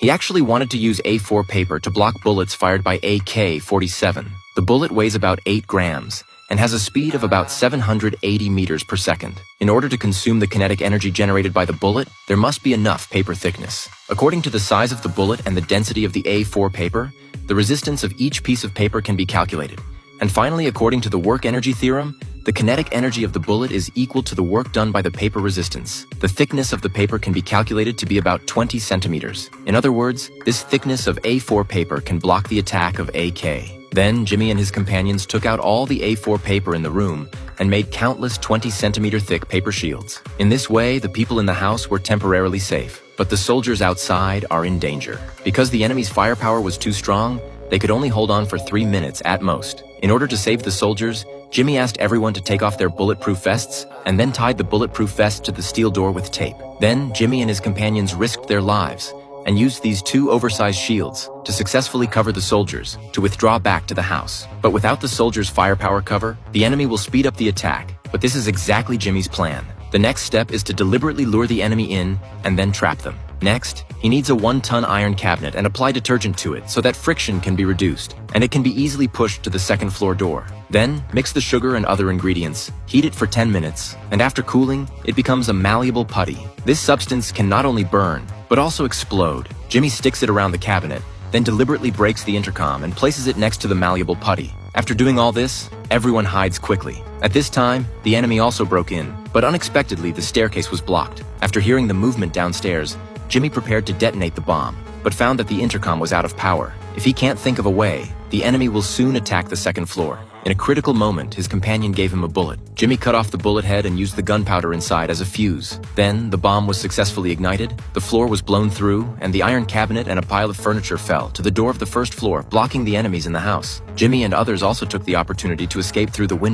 He actually wanted to use A4 paper to block bullets fired by AK-47. The bullet weighs about 8 grams and has a speed of about 780 meters per second. In order to consume the kinetic energy generated by the bullet, there must be enough paper thickness. According to the size of the bullet and the density of the A4 paper, the resistance of each piece of paper can be calculated. And finally, according to the work energy theorem, the kinetic energy of the bullet is equal to the work done by the paper resistance. The thickness of the paper can be calculated to be about 20 centimeters. In other words, this thickness of A4 paper can block the attack of AK. Then Jimmy and his companions took out all the A4 paper in the room and made countless 20-centimeter thick paper shields. In this way, the people in the house were temporarily safe, but the soldiers outside are in danger. Because the enemy's firepower was too strong, they could only hold on for 3 minutes at most. In order to save the soldiers, Jimmy asked everyone to take off their bulletproof vests and then tied the bulletproof vest to the steel door with tape. Then Jimmy and his companions risked their lives and used these 2 oversized shields to successfully cover the soldiers to withdraw back to the house. But without the soldiers' firepower cover, the enemy will speed up the attack. But this is exactly Jimmy's plan. The next step is to deliberately lure the enemy in and then trap them. Next, he needs a 1-ton iron cabinet and apply detergent to it so that friction can be reduced and it can be easily pushed to the second floor door. Then, mix the sugar and other ingredients, heat it for 10 minutes, and after cooling, it becomes a malleable putty. This substance can not only burn, but also explode. Jimmy sticks it around the cabinet, then deliberately breaks the intercom and places it next to the malleable putty. After doing all this, everyone hides quickly. At this time, the enemy also broke in, but unexpectedly the staircase was blocked. After hearing the movement downstairs, Jimmy prepared to detonate the bomb, but found that the intercom was out of power. If he can't think of a way, the enemy will soon attack the second floor. In a critical moment, his companion gave him a bullet. Jimmy cut off the bullet head and used the gunpowder inside as a fuse. Then, the bomb was successfully ignited, the floor was blown through, and the iron cabinet and a pile of furniture fell to the door of the first floor, blocking the enemies in the house. Jimmy and others also took the opportunity to escape through the window.